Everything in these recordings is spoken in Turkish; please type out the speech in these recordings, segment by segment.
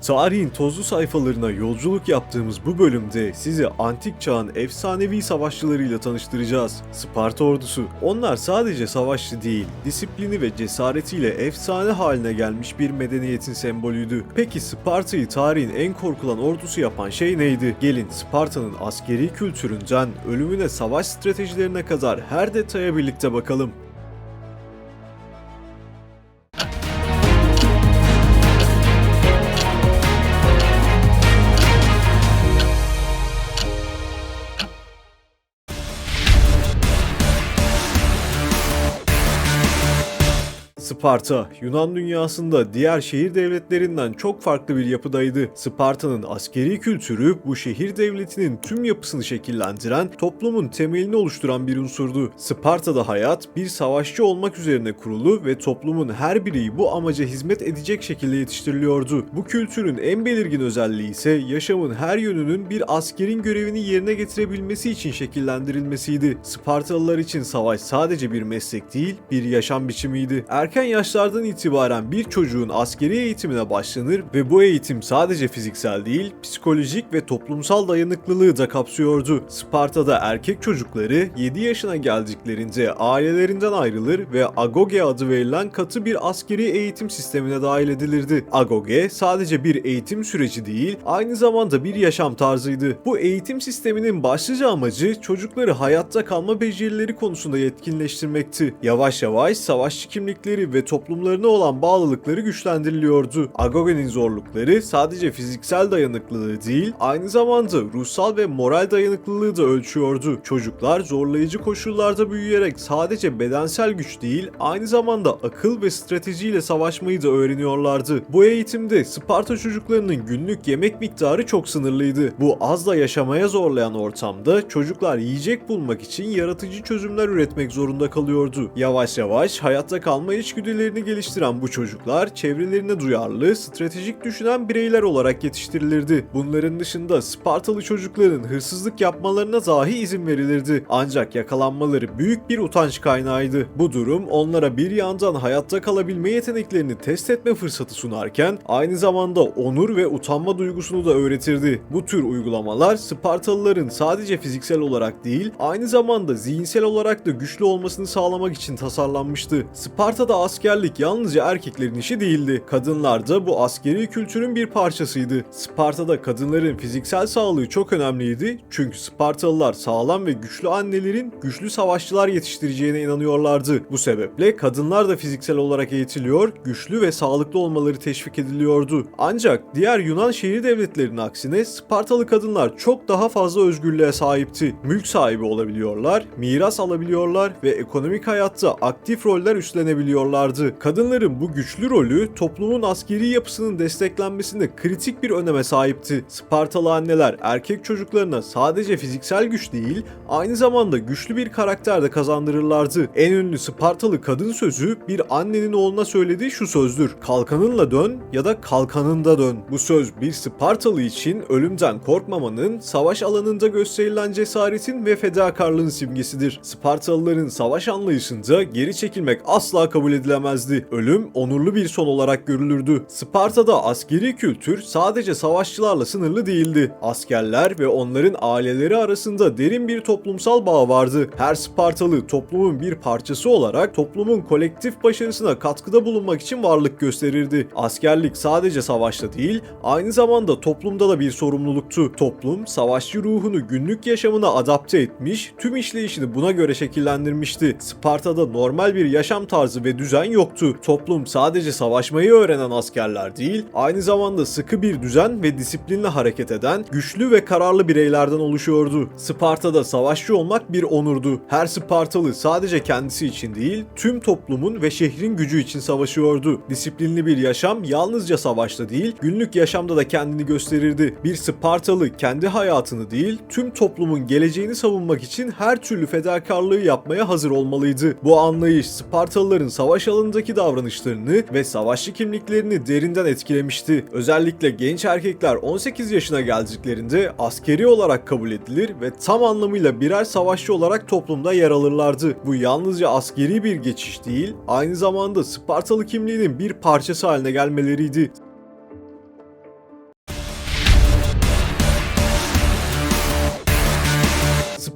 Tarihin tozlu sayfalarına yolculuk yaptığımız bu bölümde sizi antik çağın efsanevi savaşçılarıyla tanıştıracağız. Sparta ordusu. Onlar sadece savaşçı değil, disiplini ve cesaretiyle efsane haline gelmiş bir medeniyetin sembolüydü. Peki Sparta'yı tarihin en korkulan ordusu yapan şey neydi? Gelin Sparta'nın askeri kültüründen ölümüne savaş stratejilerine kadar her detaya birlikte bakalım. Sparta, Yunan dünyasında diğer şehir devletlerinden çok farklı bir yapıdaydı. Sparta'nın askeri kültürü bu şehir devletinin tüm yapısını şekillendiren, toplumun temelini oluşturan bir unsurdu. Sparta'da hayat bir savaşçı olmak üzerine kurulu ve toplumun her bireyi bu amaca hizmet edecek şekilde yetiştiriliyordu. Bu kültürün en belirgin özelliği ise yaşamın her yönünün bir askerin görevini yerine getirebilmesi için şekillendirilmesiydi. Spartalılar için savaş sadece bir meslek değil, bir yaşam biçimiydi. Erken yaşlardan itibaren bir çocuğun askeri eğitimine başlanır ve bu eğitim sadece fiziksel değil, psikolojik ve toplumsal dayanıklılığı da kapsıyordu. Sparta'da erkek çocukları 7 yaşına geldiklerinde ailelerinden ayrılır ve agoge adı verilen katı bir askeri eğitim sistemine dahil edilirdi. Agoge sadece bir eğitim süreci değil, aynı zamanda bir yaşam tarzıydı. Bu eğitim sisteminin başlıca amacı çocukları hayatta kalma becerileri konusunda yetkinleştirmekti. Yavaş yavaş savaşçı kimlikleri ve toplumlarına olan bağlılıkları güçlendiriliyordu. Agoge'nin zorlukları sadece fiziksel dayanıklılığı değil, aynı zamanda ruhsal ve moral dayanıklılığı da ölçüyordu. Çocuklar zorlayıcı koşullarda büyüyerek sadece bedensel güç değil, aynı zamanda akıl ve stratejiyle savaşmayı da öğreniyorlardı. Bu eğitimde Sparta çocuklarının günlük yemek miktarı çok sınırlıydı. Bu azla yaşamaya zorlayan ortamda çocuklar yiyecek bulmak için yaratıcı çözümler üretmek zorunda kalıyordu. Yavaş yavaş hayatta kalma içgüdülerini geliştiren bu çocuklar çevrelerine duyarlı, stratejik düşünen bireyler olarak yetiştirilirdi. Bunların dışında Spartalı çocukların hırsızlık yapmalarına dahi izin verilirdi. Ancak yakalanmaları büyük bir utanç kaynağıydı. Bu durum onlara bir yandan hayatta kalabilme yeteneklerini test etme fırsatı sunarken aynı zamanda onur ve utanma duygusunu da öğretirdi. Bu tür uygulamalar Spartalıların sadece fiziksel olarak değil, aynı zamanda zihinsel olarak da güçlü olmasını sağlamak için tasarlanmıştı. Sparta'da askerlik yalnızca erkeklerin işi değildi. Kadınlar da bu askeri kültürün bir parçasıydı. Sparta'da kadınların fiziksel sağlığı çok önemliydi. Çünkü Spartalılar sağlam ve güçlü annelerin güçlü savaşçılar yetiştireceğine inanıyorlardı. Bu sebeple kadınlar da fiziksel olarak eğitiliyor, güçlü ve sağlıklı olmaları teşvik ediliyordu. Ancak diğer Yunan şehir devletlerinin aksine Spartalı kadınlar çok daha fazla özgürlüğe sahipti. Mülk sahibi olabiliyorlar, miras alabiliyorlar ve ekonomik hayatta aktif roller üstlenebiliyorlardı. Kadınların bu güçlü rolü toplumun askeri yapısının desteklenmesinde kritik bir öneme sahipti. Spartalı anneler erkek çocuklarına sadece fiziksel güç değil, aynı zamanda güçlü bir karakter de kazandırırlardı. En ünlü Spartalı kadın sözü bir annenin oğluna söylediği şu sözdür: "Kalkanınla dön ya da kalkanında dön." Bu söz bir Spartalı için ölümden korkmamanın, savaş alanında gösterilen cesaretin ve fedakarlığın simgesidir. Spartalıların savaş anlayışında geri çekilmek asla kabul edilemezdi. Ölüm onurlu bir son olarak görülürdü. Sparta'da askeri kültür sadece savaşçılarla sınırlı değildi. Askerler ve onların aileleri arasında derin bir toplumsal bağ vardı. Her Spartalı toplumun bir parçası olarak toplumun kolektif başarısına katkıda bulunmak için varlık gösterirdi. Askerlik sadece savaşta değil, aynı zamanda toplumda da bir sorumluluktu. Toplum savaşçı ruhunu günlük yaşamına adapte etmiş, tüm işleyişini buna göre şekillendirmişti. Sparta'da normal bir yaşam tarzı ve düzen yoktu. Toplum sadece savaşmayı öğrenen askerler değil, aynı zamanda sıkı bir düzen ve disiplinle hareket eden, güçlü ve kararlı bireylerden oluşuyordu. Sparta'da savaşçı olmak bir onurdu. Her Spartalı sadece kendisi için değil, tüm toplumun ve şehrin gücü için savaşıyordu. Disiplinli bir yaşam yalnızca savaşta değil, günlük yaşamda da kendini gösterirdi. Bir Spartalı kendi hayatını değil, tüm toplumun geleceğini savunmak için her türlü fedakarlığı yapmaya hazır olmalıydı. Bu anlayış Spartalıların savaş alanındaki davranışlarını ve savaşçı kimliklerini derinden etkilemişti. Özellikle genç erkekler 18 yaşına geldiklerinde askeri olarak kabul edilir ve tam anlamıyla birer savaşçı olarak toplumda yer alırlardı. Bu yalnızca askeri bir geçiş değil, değil, aynı zamanda Spartalı kimliğinin bir parçası haline gelmeleriydi. Sparta'da askeri kültür sadece savaşçı olmak üzerine kurulu ve toplumun her bireyi bu amaca hizmet edecek şekilde yetiştirilmişti. Bu yanlışlıca askeri bir geçiş değil, aynı zamanda Spartalı kimliğinin bir parçası haline gelmeleriydi.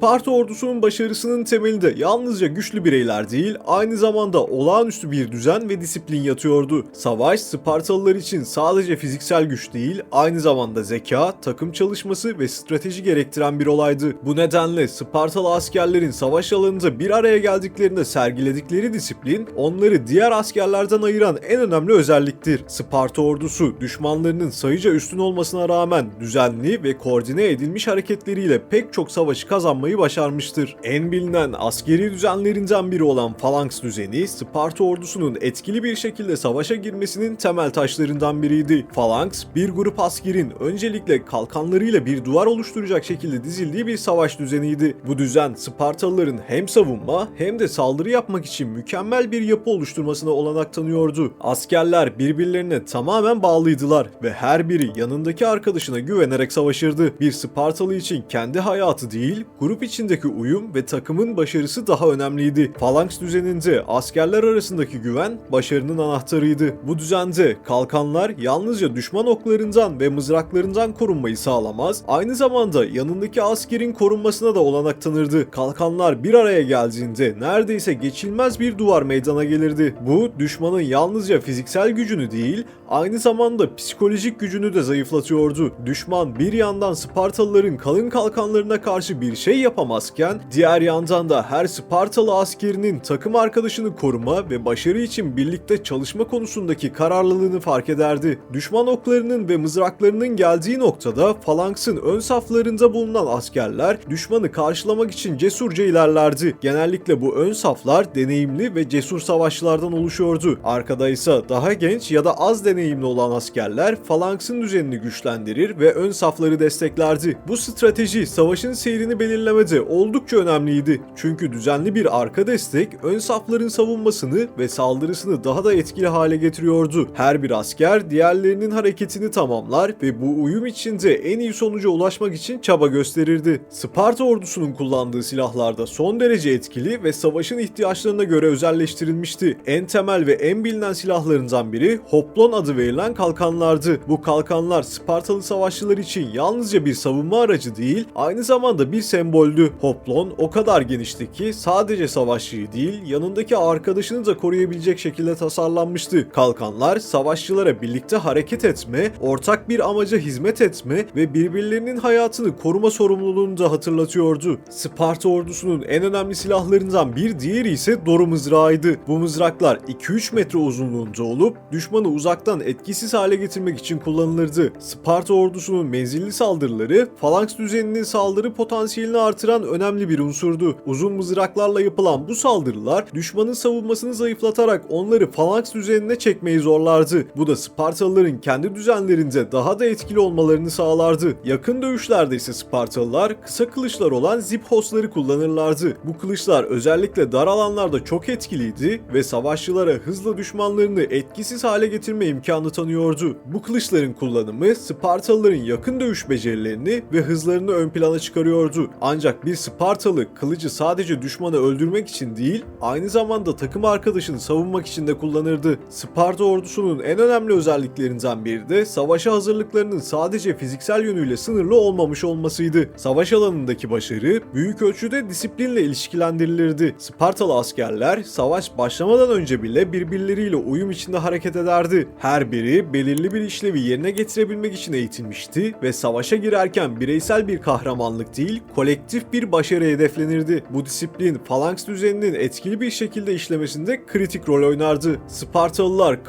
Sparta ordusunun başarısının temelinde yalnızca güçlü bireyler değil, aynı zamanda olağanüstü bir düzen ve disiplin yatıyordu. Savaş, Spartalılar için sadece fiziksel güç değil, aynı zamanda zeka, takım çalışması ve strateji gerektiren bir olaydı. Bu nedenle Spartalı askerlerin savaş alanında bir araya geldiklerinde sergiledikleri disiplin, onları diğer askerlerden ayıran en önemli özelliktir. Sparta ordusu, düşmanlarının sayıca üstün olmasına rağmen düzenli ve koordine edilmiş hareketleriyle pek çok savaşı kazanmayı başarmıştır. En bilinen askeri düzenlerinden biri olan falanks düzeni, Sparta ordusunun etkili bir şekilde savaşa girmesinin temel taşlarından biriydi. Falanks, bir grup askerin öncelikle kalkanlarıyla bir duvar oluşturacak şekilde dizildiği bir savaş düzeniydi. Bu düzen, Spartalıların hem savunma hem de saldırı yapmak için mükemmel bir yapı oluşturmasına olanak tanıyordu. Askerler birbirlerine tamamen bağlıydılar ve her biri yanındaki arkadaşına güvenerek savaşırdı. Bir Spartalı için kendi hayatı değil, grup içindeki uyum ve takımın başarısı daha önemliydi. Falanks düzeninde askerler arasındaki güven başarının anahtarıydı. Bu düzende kalkanlar yalnızca düşman oklarından ve mızraklarından korunmayı sağlamaz, aynı zamanda yanındaki askerin korunmasına da olanak tanırdı. Kalkanlar bir araya geldiğinde neredeyse geçilmez bir duvar meydana gelirdi. Bu, düşmanın yalnızca fiziksel gücünü değil, aynı zamanda psikolojik gücünü de zayıflatıyordu. Düşman bir yandan Spartalıların kalın kalkanlarına karşı bir şey yapamazken, diğer yandan da her Spartalı askerinin takım arkadaşını koruma ve başarı için birlikte çalışma konusundaki kararlılığını fark ederdi. Düşman oklarının ve mızraklarının geldiği noktada falanksın ön saflarında bulunan askerler düşmanı karşılamak için cesurca ilerlerdi. Genellikle bu ön saflar deneyimli ve cesur savaşçılardan oluşuyordu. Arkada ise daha genç ya da az deneyimli olan askerler falanksın düzenini güçlendirir ve ön safları desteklerdi. Bu strateji savaşın seyrini belirlemede oldukça önemliydi. Çünkü düzenli bir arka destek ön safların savunmasını ve saldırısını daha da etkili hale getiriyordu. Her bir asker diğerlerinin hareketini tamamlar ve bu uyum içinde en iyi sonuca ulaşmak için çaba gösterirdi. Sparta ordusunun kullandığı silahlar da son derece etkili ve savaşın ihtiyaçlarına göre özelleştirilmişti. En temel ve en bilinen silahlarından biri hoplon adı verilen kalkanlardı. Bu kalkanlar Spartalı savaşçılar için yalnızca bir savunma aracı değil, aynı zamanda bir semboldü. Hoplon o kadar genişti ki sadece savaşçıyı değil, yanındaki arkadaşını da koruyabilecek şekilde tasarlanmıştı. Kalkanlar savaşçılara birlikte hareket etme, ortak bir amaca hizmet etme ve birbirlerinin hayatını koruma sorumluluğunu da hatırlatıyordu. Sparta ordusunun en önemli silahlarından bir diğeri ise doru mızrağıydı. Bu mızraklar 2-3 metre uzunluğunda olup düşmanı uzaktan etkisiz hale getirmek için kullanılırdı. Sparta ordusunun menzilli saldırıları falanks düzeninin saldırı potansiyelini artıran önemli bir unsurdu. Uzun mızraklarla yapılan bu saldırılar düşmanın savunmasını zayıflatarak onları falanks düzenine çekmeyi zorlardı. Bu da Spartalıların kendi düzenlerinde daha da etkili olmalarını sağlardı. Yakın dövüşlerde ise Spartalılar kısa kılıçlar olan ziphosları kullanırlardı. Bu kılıçlar özellikle dar alanlarda çok etkiliydi ve savaşçılara hızla düşmanlarını etkisiz hale getirme imkanı tanıyordu. Bu kılıçların kullanımı Spartalıların yakın dövüş becerilerini ve hızlarını ön plana çıkarıyordu. Ancak bir Spartalı kılıcı sadece düşmanı öldürmek için değil, aynı zamanda takım arkadaşını savunmak için de kullanırdı. Sparta ordusunun en önemli özelliklerinden biri de savaşa hazırlıklarının sadece fiziksel yönüyle sınırlı olmamış olmasıydı. Savaş alanındaki başarı büyük ölçüde disiplinle ilişkilendirilirdi. Spartalı askerler savaş başlamadan önce bile birbirleriyle uyum içinde hareket ederdi. Her biri belirli bir işlevi yerine getirebilmek için eğitilmişti ve savaşa girerken bireysel bir kahramanlık değil, kolektif bir başarı hedeflenirdi. Bu disiplin falanks düzeninin etkili bir şekilde işlemesinde kritik rol oynardı. Spartalılar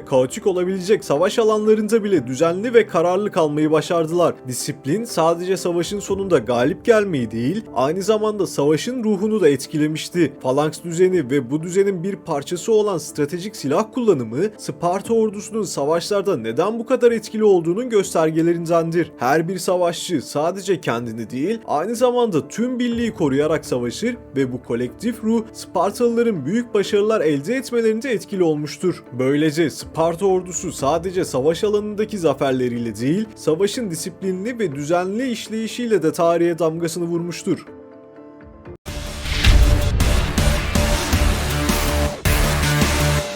kaotik olabilecek savaş alanlarında bile düzenli ve kararlı kalmayı başardılar. Disiplin sadece savaşın sonunda galip gelmeyi değil, aynı zamanda savaşın ruhunu da etkilemişti. Falanks düzeni ve bu düzenin bir parçası olan stratejik silah kullanımı, Sparta ordusunun savaşlarda neden bu kadar etkili olduğunun göstergelerindendir. Her bir savaşçı sadece kendini değil, aynı zamanda tüm birliği koruyarak savaşır ve bu kolektif ruh Spartalıların büyük başarılar elde etmelerinde etkili olmuştur. Böylece Sparta ordusu sadece savaş alanındaki zaferleriyle değil, savaşın disiplinli ve düzenli işleyişiyle de tarihe damgasını vurmuştur.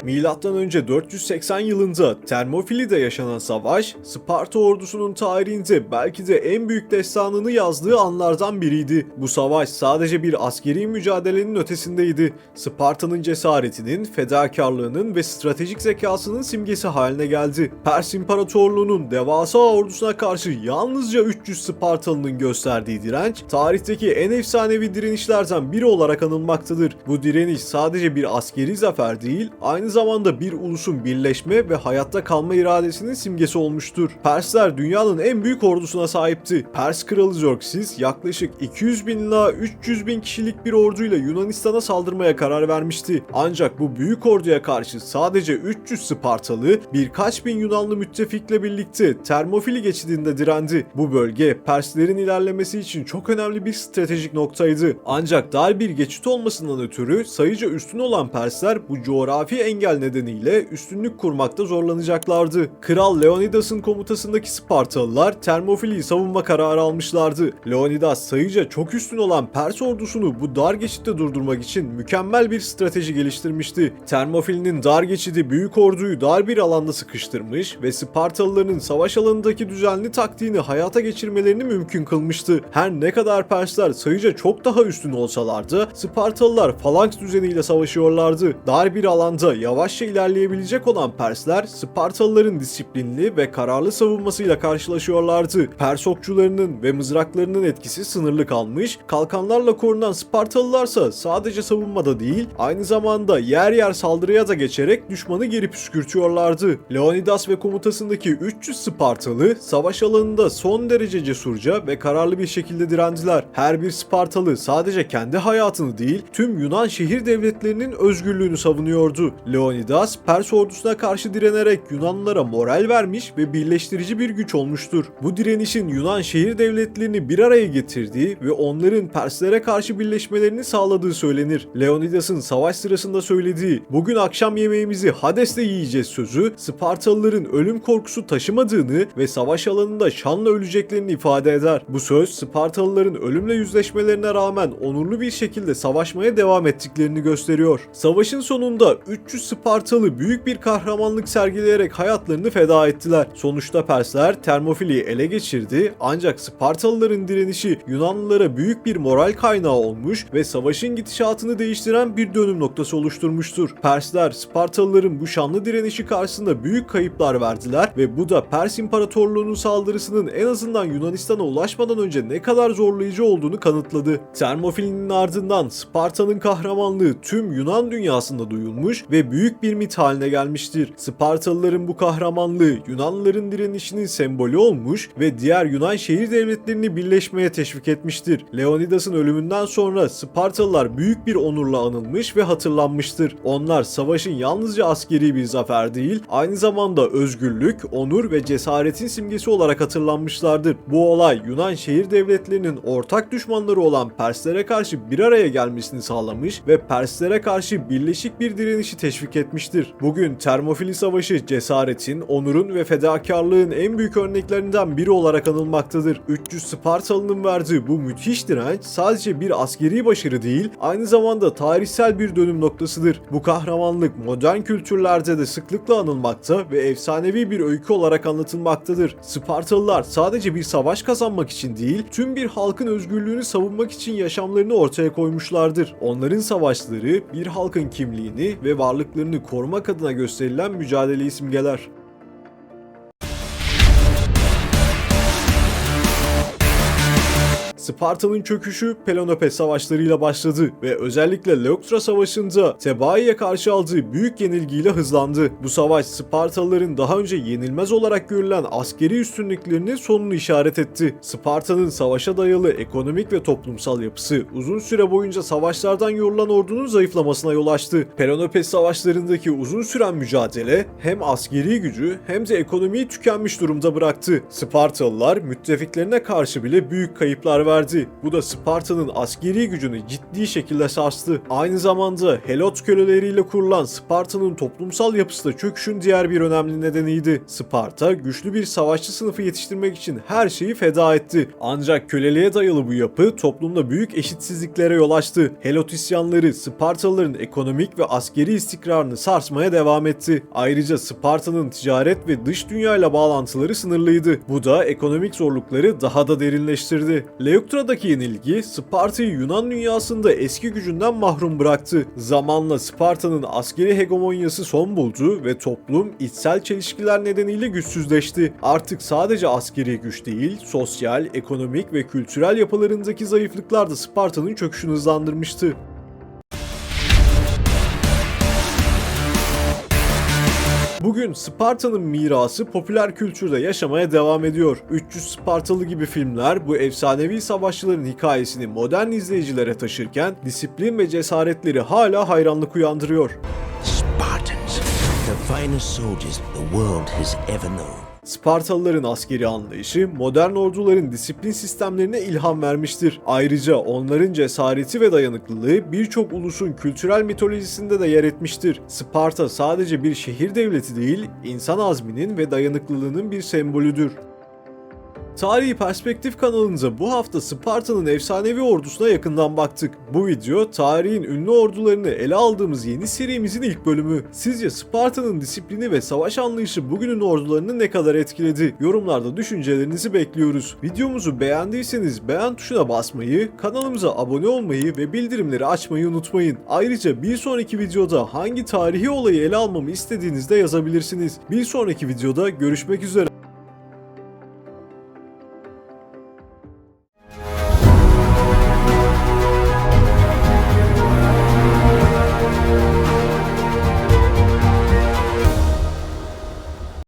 M.Ö. 480 yılında Termopili'de yaşanan savaş, Sparta ordusunun tarihinde belki de en büyük destanını yazdığı anlardan biriydi. Bu savaş sadece bir askeri mücadelenin ötesindeydi. Sparta'nın cesaretinin, fedakarlığının ve stratejik zekasının simgesi haline geldi. Pers İmparatorluğu'nun devasa ordusuna karşı yalnızca 300 Spartalı'nın gösterdiği direnç, tarihteki en efsanevi direnişlerden biri olarak anılmaktadır. Bu direniş sadece bir askeri zafer değil, aynı zamanda bir ulusun birleşme ve hayatta kalma iradesinin simgesi olmuştur. Persler dünyanın en büyük ordusuna sahipti. Pers kralı Xerxes yaklaşık 200 bin ila 300 bin kişilik bir orduyla Yunanistan'a saldırmaya karar vermişti. Ancak bu büyük orduya karşı sadece 300 Spartalı, birkaç bin Yunanlı müttefikle birlikte Termopili geçidinde direndi. Bu bölge Perslerin ilerlemesi için çok önemli bir stratejik noktaydı. Ancak dar bir geçit olmasından ötürü sayıca üstün olan Persler bu coğrafi engel nedeniyle üstünlük kurmakta zorlanacaklardı. Kral Leonidas'ın komutasındaki Spartalılar Termopili'yi savunma kararı almışlardı. Leonidas sayıca çok üstün olan Pers ordusunu bu dar geçitte durdurmak için mükemmel bir strateji geliştirmişti. Termopili'nin dar geçidi büyük orduyu dar bir alanda sıkıştırmış ve Spartalıların savaş alanındaki düzenli taktiğini hayata geçirmelerini mümkün kılmıştı. Her ne kadar Persler sayıca çok daha üstün olsalardı, Spartalılar falanks düzeniyle savaşıyorlardı. Dar bir alanda yavaşça ilerleyebilecek olan Persler, Spartalıların disiplinli ve kararlı savunmasıyla karşılaşıyorlardı. Pers okçularının ve mızraklarının etkisi sınırlı kalmış, kalkanlarla korunan Spartalılarsa sadece savunmada değil, aynı zamanda yer yer saldırıya da geçerek düşmanı geri püskürtüyorlardı. Leonidas ve komutasındaki 300 Spartalı, savaş alanında son derece cesurca ve kararlı bir şekilde direndiler. Her bir Spartalı sadece kendi hayatını değil, tüm Yunan şehir devletlerinin özgürlüğünü savunuyordu. Leonidas, Pers ordusuna karşı direnerek Yunanlılara moral vermiş ve birleştirici bir güç olmuştur. Bu direnişin Yunan şehir devletlerini bir araya getirdiği ve onların Perslere karşı birleşmelerini sağladığı söylenir. Leonidas'ın savaş sırasında söylediği "Bugün akşam yemeğimizi Hades'te yiyeceğiz" sözü, Spartalıların ölüm korkusu taşımadığını ve savaş alanında şanla öleceklerini ifade eder. Bu söz, Spartalıların ölümle yüzleşmelerine rağmen onurlu bir şekilde savaşmaya devam ettiklerini gösteriyor. Savaşın sonunda 300 Spartalı büyük bir kahramanlık sergileyerek hayatlarını feda ettiler. Sonuçta Persler Termopili'yi ele geçirdi, ancak Spartalıların direnişi Yunanlılara büyük bir moral kaynağı olmuş ve savaşın gidişatını değiştiren bir dönüm noktası oluşturmuştur. Persler Spartalıların bu şanlı direnişi karşısında büyük kayıplar verdiler ve bu da Pers İmparatorluğu'nun saldırısının en azından Yunanistan'a ulaşmadan önce ne kadar zorlayıcı olduğunu kanıtladı. Termopili'nin ardından Sparta'nın kahramanlığı tüm Yunan dünyasında duyulmuş ve büyük bir mit haline gelmiştir. Spartalıların bu kahramanlığı Yunanlıların direnişinin sembolü olmuş ve diğer Yunan şehir devletlerini birleşmeye teşvik etmiştir. Leonidas'ın ölümünden sonra Spartalılar büyük bir onurla anılmış ve hatırlanmıştır. Onlar savaşın yalnızca askeri bir zafer değil, aynı zamanda özgürlük, onur ve cesaretin simgesi olarak hatırlanmışlardır. Bu olay Yunan şehir devletlerinin ortak düşmanları olan Perslere karşı bir araya gelmesini sağlamış ve Perslere karşı birleşik bir direnişi teşvik etmiştir. Bugün Termopili Savaşı cesaretin, onurun ve fedakarlığın en büyük örneklerinden biri olarak anılmaktadır. 300 Spartalı'nın verdiği bu müthiş direnç sadece bir askeri başarı değil, aynı zamanda tarihsel bir dönüm noktasıdır. Bu kahramanlık modern kültürlerde de sıklıkla anılmakta ve efsanevi bir öykü olarak anlatılmaktadır. Spartalılar sadece bir savaş kazanmak için değil, tüm bir halkın özgürlüğünü savunmak için yaşamlarını ortaya koymuşlardır. Onların savaşları bir halkın kimliğini ve varlıklarını korumak adına gösterilen mücadeleyi simgeler. Sparta'nın çöküşü Peloponnez savaşlarıyla başladı ve özellikle Leoktra Savaşı'nda Tebai'ye karşı aldığı büyük yenilgiyle hızlandı. Bu savaş Spartalıların daha önce yenilmez olarak görülen askeri üstünlüklerinin sonunu işaret etti. Sparta'nın savaşa dayalı ekonomik ve toplumsal yapısı uzun süre boyunca savaşlardan yorulan ordunun zayıflamasına yol açtı. Peloponnez savaşlarındaki uzun süren mücadele hem askeri gücü hem de ekonomiyi tükenmiş durumda bıraktı. Spartalılar müttefiklerine karşı bile büyük kayıplar verdi verdi. Bu da Sparta'nın askeri gücünü ciddi şekilde sarstı. Aynı zamanda Helot köleleriyle kurulan Sparta'nın toplumsal yapısı da çöküşün diğer bir önemli nedeniydi. Sparta güçlü bir savaşçı sınıfı yetiştirmek için her şeyi feda etti. Ancak köleliğe dayalı bu yapı toplumda büyük eşitsizliklere yol açtı. Helot isyanları Spartalıların ekonomik ve askeri istikrarını sarsmaya devam etti. Ayrıca Sparta'nın ticaret ve dış dünyayla bağlantıları sınırlıydı. Bu da ekonomik zorlukları daha da derinleştirdi. Leuctra'daki yenilgi Sparta'yı Yunan dünyasında eski gücünden mahrum bıraktı. Zamanla Sparta'nın askeri hegemonyası son buldu ve toplum içsel çelişkiler nedeniyle güçsüzleşti. Artık sadece askeri güç değil, sosyal, ekonomik ve kültürel yapılarındaki zayıflıklar da Sparta'nın çöküşünü hızlandırmıştı. Bugün Sparta'nın mirası popüler kültürde yaşamaya devam ediyor. 300 Spartalı gibi filmler bu efsanevi savaşçıların hikayesini modern izleyicilere taşırken disiplin ve cesaretleri hala hayranlık uyandırıyor. Spartans, the finest soldiers the world has ever known. Spartalıların askeri anlayışı modern orduların disiplin sistemlerine ilham vermiştir. Ayrıca onların cesareti ve dayanıklılığı birçok ulusun kültürel mitolojisinde de yer etmiştir. Sparta sadece bir şehir devleti değil, insan azminin ve dayanıklılığının bir sembolüdür. Tarihi Perspektif kanalımıza bu hafta Sparta'nın efsanevi ordusuna yakından baktık. Bu video tarihin ünlü ordularını ele aldığımız yeni serimizin ilk bölümü. Sizce Sparta'nın disiplini ve savaş anlayışı bugünün ordularını ne kadar etkiledi? Yorumlarda düşüncelerinizi bekliyoruz. Videomuzu beğendiyseniz beğen tuşuna basmayı, kanalımıza abone olmayı ve bildirimleri açmayı unutmayın. Ayrıca bir sonraki videoda hangi tarihi olayı ele almamı istediğinizde yazabilirsiniz. Bir sonraki videoda görüşmek üzere.